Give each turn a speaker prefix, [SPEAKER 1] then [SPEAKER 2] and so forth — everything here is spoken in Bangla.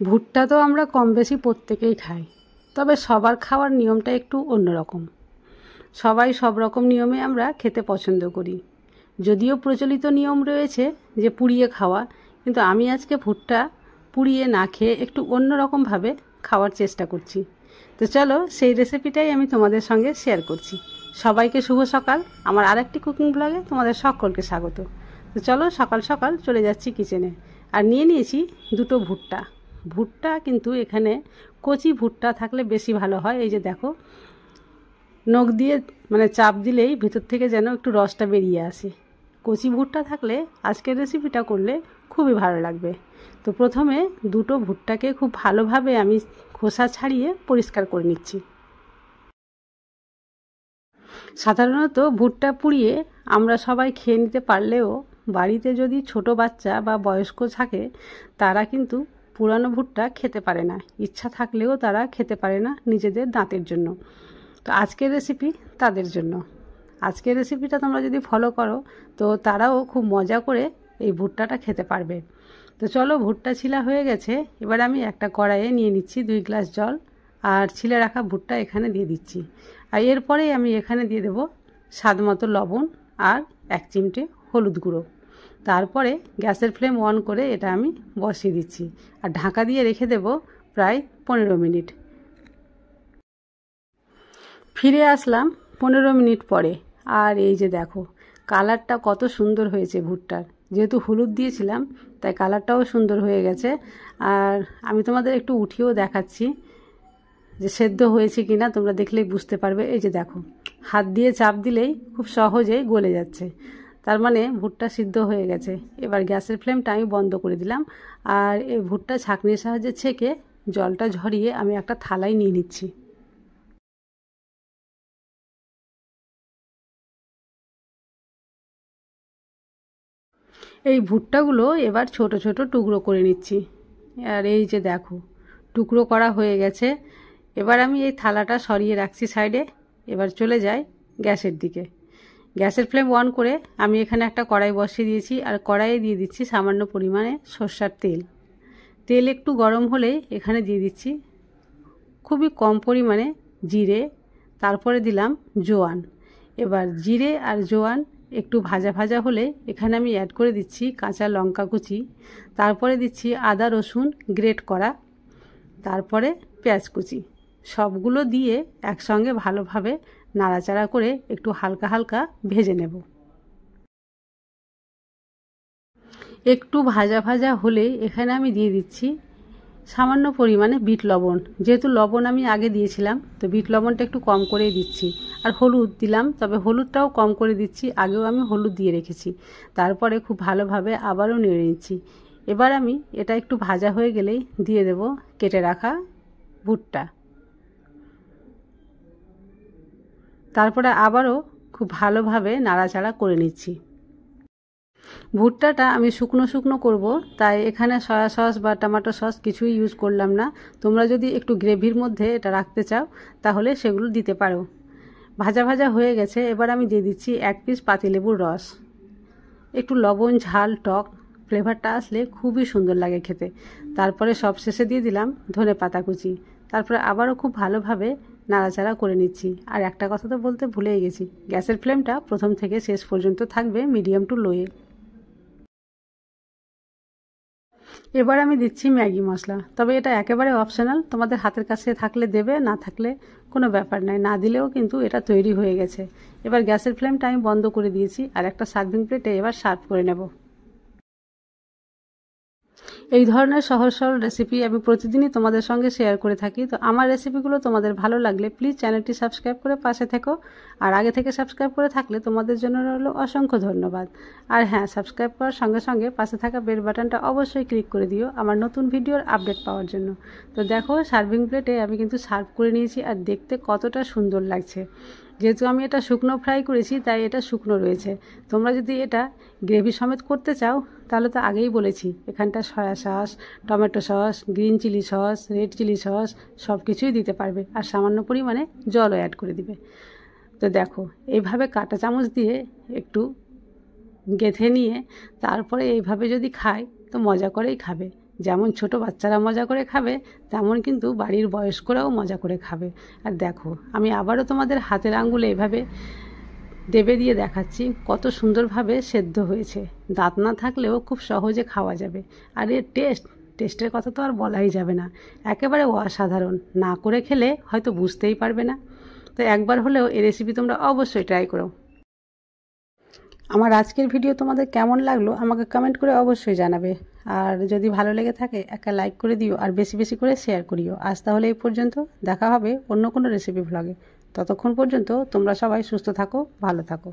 [SPEAKER 1] ভুট্টা তো আমরা কম বেশি প্রত্যেকেই খাই, তবে সবার খাওয়ার নিয়মটা একটু অন্যরকম। সবাই সব রকম নিয়মে আমরা খেতে পছন্দ করি। যদিও প্রচলিত নিয়ম রয়েছে যে পুড়িয়ে খাওয়া, কিন্তু আমি আজকে ভুট্টা পুড়িয়ে না খেয়ে একটু অন্যরকমভাবে খাওয়ার চেষ্টা করছি। তো চলো সেই রেসিপিটাই আমি তোমাদের সঙ্গে শেয়ার করছি। সবাইকে শুভ সকাল। আমার আরেকটি কুকিং ব্লগে তোমাদের সকলকে স্বাগত। তো চলো সকাল সকাল চলে যাচ্ছি কিচেনে। আর নিয়ে নিয়েছি দুটো ভুট্টা। ভুট্টা কিন্তু এখানে কচি ভুট্টা থাকলে বেশি ভালো হয়। এই যে দেখো, নখ দিয়ে মানে চাপ দিলেই ভিতর থেকে যেন একটু রসটা বেরিয়ে আসে। কচি ভুট্টা থাকলে আজকের রেসিপিটা করলে খুবই ভালো লাগবে। তো প্রথমে দুটো ভুট্টাকে খুব ভালোভাবে আমি খোসা ছাড়িয়ে পরিষ্কার করে নিচ্ছি। সাধারণত ভুট্টা পুড়িয়ে আমরা সবাই খেয়ে নিতে পারলেও বাড়িতে যদি ছোট বাচ্চা বা বয়স্ক থাকে তারা কিন্তু পুরানো ভুট্টা খেতে পারে না। ইচ্ছা থাকলেও তারা খেতে পারে না নিজেদের দাঁতের জন্য। তো আজকের রেসিপি তাদের জন্য। আজকের রেসিপিটা তোমরা যদি ফলো করো তো তারাও খুব মজা করে এই ভুট্টাটা খেতে পারবে। তো চলো, ভুট্টা ছিলা হয়ে গেছে। এবার আমি একটা কড়াইয়ে নিয়ে নিচ্ছি 2 গ্লাস জল, আর ছিলে রাখা ভুট্টা এখানে দিয়ে দিচ্ছি। আর এরপরেই আমি এখানে দিয়ে দেবো স্বাদ মতো লবণ আর 1 চিমটে হলুদ গুঁড়ো। তারপরে গ্যাসের ফ্লেম অন করে এটা আমি বসিয়ে দিচ্ছি আর ঢাকা দিয়ে রেখে দেব প্রায় 15 মিনিট। ফিরে আসলাম 15 মিনিট পরে। আর এই যে দেখো, কালারটা কত সুন্দর হয়েছে ভুট্টার। যেহেতু হলুদ দিয়েছিলাম তাই কালারটাও সুন্দর হয়ে গেছে। আর আমি তোমাদের একটু উঠিয়েও দেখাচ্ছি যে সেদ্ধ হয়েছে কিনা, তোমরা দেখলেই বুঝতে পারবে। এই যে দেখো, হাত দিয়ে চাপ দিলেই খুব সহজেই গলে যাচ্ছে, তার মানে ভুট্টা সিদ্ধ হয়ে গেছে। এবার গ্যাসের ফ্লেমটা আমি বন্ধ করে দিলাম আর এই ভুট্টা ছাঁকনির সাহায্যে ছেঁকে জলটা ঝরিয়ে আমি একটা থালায় নিয়ে নিচ্ছি। এই ভুট্টাগুলো এবার ছোট ছোট টুকরো করে নিচ্ছি। আর এই যে দেখো, টুকরো করা হয়ে গেছে। এবার আমি এই থালাটা সরিয়ে রাখছি সাইডে। এবার চলে যাই গ্যাসের দিকে। গ্যাসের ফ্লেম অন করে আমি এখানে একটা কড়াই বসিয়ে দিয়েছি আর কড়াইয়ে দিয়ে দিচ্ছি সামান্য পরিমাণে সরষের তেল। তেল একটু গরম হলেই এখানে দিয়ে দিচ্ছি খুবই কম পরিমাণে জিরে, তারপরে দিলাম জোয়ান। এবার জিরে আর জোয়ান একটু ভাজা ভাজা হলে এখানে আমি অ্যাড করে দিচ্ছি কাঁচা লঙ্কা কুচি, তারপরে দিচ্ছি আদা রসুন গ্রেট করা, তারপরে পেঁয়াজ কুচি। সবগুলো দিয়ে একসঙ্গে ভালোভাবে নাড়াচাড়া করে একটু হালকা হালকা ভেজে নেব। একটু ভাজা ভাজা হলে এখানে আমি দিয়ে দিচ্ছি সামান্য পরিমাণে বিট লবণ। যেহেতু লবণ আমি আগে দিয়েছিলাম তো বিট লবণটা একটু কম করেই দিচ্ছি। আর হলুদ দিলাম, তবে হলুদটাও কম করে দিচ্ছি, আগেও আমি হলুদ দিয়ে রেখেছি। তারপরে খুব ভালোভাবে আবারও নেড়ে নিচ্ছি। এবার আমি এটা একটু ভাজা হয়ে গেলেই দিয়ে দেব কেটে রাখা ভুট্টা। তারপরে আবারও খুব ভালোভাবে নাড়াচাড়া করে নিচ্ছি। ভুট্টাটা আমি শুকনো শুকনো করব, তাই এখানে সয়া সস বা টমেটো সস কিছুই ইউজ করলাম না। তোমরা যদি একটু গ্রেভির মধ্যে এটা রাখতে চাও তাহলে সেগুলো দিতে পারো। ভাজা ভাজা হয়ে গেছে। এবার আমি দিয়ে দিচ্ছি 1 পিস পাতিলেবুর রস। একটু লবণ ঝাল টক ফ্লেভারটা আসলে খুবই সুন্দর লাগে খেতে। তারপরে সব শেষে দিয়ে দিলাম ধনে পাতা কুচি। তারপরে আবারও খুব ভালোভাবে নাড়াচাড়া করে নিচ্ছি। আর একটা কথা তো বলতে ভুলেই গেছি, গ্যাসের ফ্লেমটা প্রথম থেকে শেষ পর্যন্ত থাকবে মিডিয়াম টু লোয়ে। এবার আমি দিচ্ছি ম্যাগি মশলা, তবে এটা একেবারে অপশনাল, তোমাদের হাতের কাছে থাকলে দেবে, না থাকলে কোনো ব্যাপার নাই, না দিলেও কিন্তু এটা তৈরি হয়ে গেছে। এবার গ্যাসের ফ্লেমটা আমি বন্ধ করে দিয়েছি আর একটা সার্ভিং প্লেটে এবার সার্ভ করে নেব। এই ধরনের সহজ সরল রেসিপি আমি প্রতিদিনই তোমাদের সঙ্গে শেয়ার করে থাকি। তো আমার রেসিপিগুলো তোমাদের ভালো লাগলে প্লিজ চ্যানেলটি সাবস্ক্রাইব করে পাশে থেকো। আর আগে থেকে সাবস্ক্রাইব করে থাকলে তোমাদের জন্য রইল অসংখ্য ধন্যবাদ। আর হ্যাঁ, সাবস্ক্রাইব করার সঙ্গে সঙ্গে পাশে থাকা বেল বাটনটা অবশ্যই ক্লিক করে দিও আমার নতুন ভিডিওর আপডেট পাওয়ার জন্য। তো দেখো, সার্ভিং প্লেটে আমি কিন্তু সার্ভ করে নিয়েছি আর দেখতে কতটা সুন্দর লাগছে। যেহেতু আমি এটা শুকনো ফ্রাই করেছি তাই এটা শুকনো রয়েছে। তোমরা যদি এটা গ্রেভি সমেত করতে চাও তাহলে তো আগেই বলেছি এখানটা soya sauce, tomato sauce, green chilli sauce, red chilli sauce সব কিছুই দিতে পারবে আর সামান্য পরিমাণে জলও অ্যাড করে দিবে। তো দেখো, এইভাবে কাঁটা চামচ দিয়ে একটু গেঁথে নিয়ে তারপরে এইভাবে যদি খাই তো মজা করেই খাবে। যেমন ছোট বাচ্চারা মজা করে খাবে তেমন কিন্তু বাড়ির বয়স্করাও মজা করে খাবে। আর দেখো আমি আবারও তোমাদের হাতের আঙ্গুলে এভাবে দেবে দিয়ে দেখাচ্ছি কত সুন্দরভাবে সেদ্ধ হয়েছে। দাঁত না থাকলেও খুব সহজে খাওয়া যাবে। আর এর টেস্টের কথা তো আর বলাই যাবে না, একেবারে অসাধারণ। না করে খেলে হয়তো বুঝতেই পারবে না। তো একবার হলেও এই রেসিপি তোমরা অবশ্যই ট্রাই করো। আমার আজকের ভিডিও তোমাদের কেমন লাগলো আমাকে কমেন্ট করে অবশ্যই জানাবে। আর যদি ভালো লেগে থাকে একটা লাইক করে দিও, আর বেশি বেশি করে শেয়ার করিও। আজ তাহলে এই পর্যন্ত, দেখা হবে অন্য কোনো রেসিপি ভ্লগে। ততক্ষণ পর্যন্ত তোমরা সবাই সুস্থ থাকো, ভালো থাকো।